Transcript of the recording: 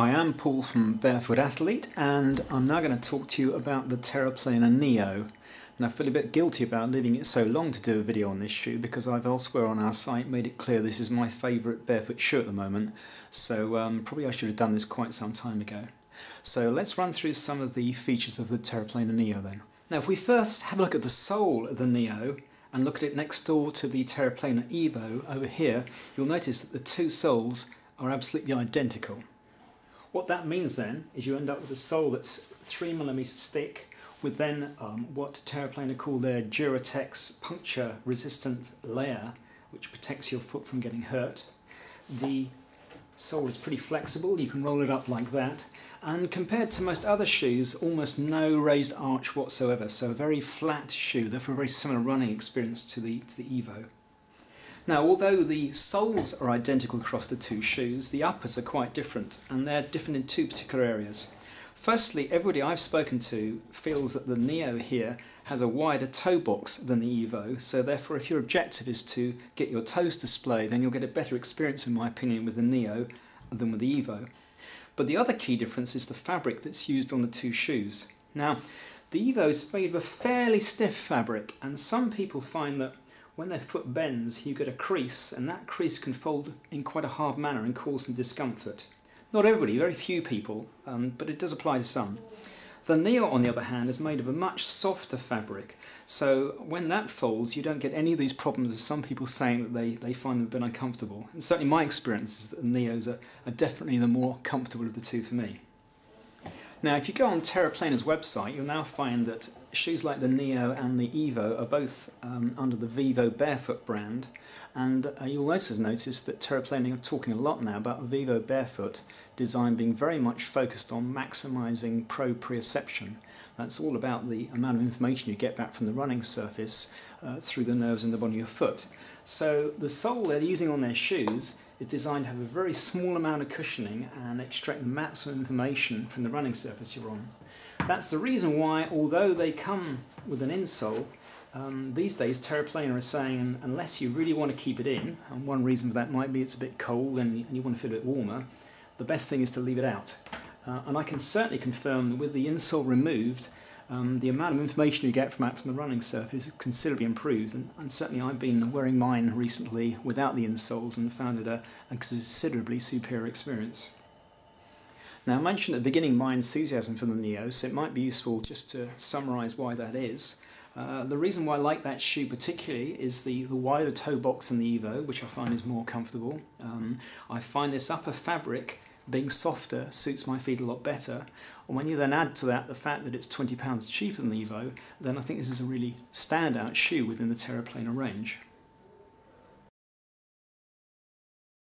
Hi, I'm Paul from Barefoot Athlete, and I'm now going to talk to you about the Terra Plana Neo. And I feel a bit guilty about leaving it so long to do a video on this shoe because I've elsewhere on our site made it clear this is my favourite barefoot shoe at the moment, so probably I should have done this quite some time ago. So let's run through some of the features of the Terra Plana Neo then. Now if we first have a look at the sole of the Neo and look at it next door to the Terra Plana Evo over here, you'll notice that the two soles are absolutely identical. What that means then is you end up with a sole that's 3mm thick with then what Terra Plana call their Duratex puncture resistant layer, which protects your foot from getting hurt. The sole is pretty flexible, you can roll it up like that, and compared to most other shoes, almost no raised arch whatsoever, so a very flat shoe, therefore a very similar running experience to the Evo. Now, although the soles are identical across the two shoes, the uppers are quite different, and they're different in two particular areas. Firstly, everybody I've spoken to feels that the Neo here has a wider toe box than the Evo, so therefore if your objective is to get your toes displayed, then you'll get a better experience, in my opinion, with the Neo than with the Evo. But the other key difference is the fabric that's used on the two shoes. Now, the Evo is made of a fairly stiff fabric, and some people find that when their foot bends, you get a crease, and that crease can fold in quite a hard manner and cause some discomfort. Not everybody, very few people, but it does apply to some. The Neo, on the other hand, is made of a much softer fabric, so when that folds, you don't get any of these problems of some people saying that they find them a bit uncomfortable. And certainly my experience is that the Neos are definitely the more comfortable of the two for me. Now, if you go on Terra Plana's website, you'll now find that shoes like the Neo and the Evo are both under the Vivo Barefoot brand, and you'll also notice that Terra Plana are talking a lot now about Vivo Barefoot design being very much focused on maximising proprioception. That's all about the amount of information you get back from the running surface through the nerves in the bottom of your foot. So the sole they're using on their shoes is designed to have a very small amount of cushioning and extract the maximum information from the running surface you're on. That's the reason why, although they come with an insole, these days Terra Plana are saying unless you really want to keep it in, and one reason for that might be it's a bit cold and you want to feel a bit warmer, the best thing is to leave it out. And I can certainly confirm that with the insole removed, the amount of information you get from the running surface is considerably improved, and certainly I've been wearing mine recently without the insoles and found it a considerably superior experience. Now, I mentioned at the beginning my enthusiasm for the Neo, so it might be useful just to summarise why that is. The reason why I like that shoe particularly is the wider toe box than the Evo, which I find is more comfortable. I find this upper fabric being softer suits my feet a lot better, and when you then add to that the fact that it's £20 cheaper than the Evo, then I think this is a really standout shoe within the Terra Plana range.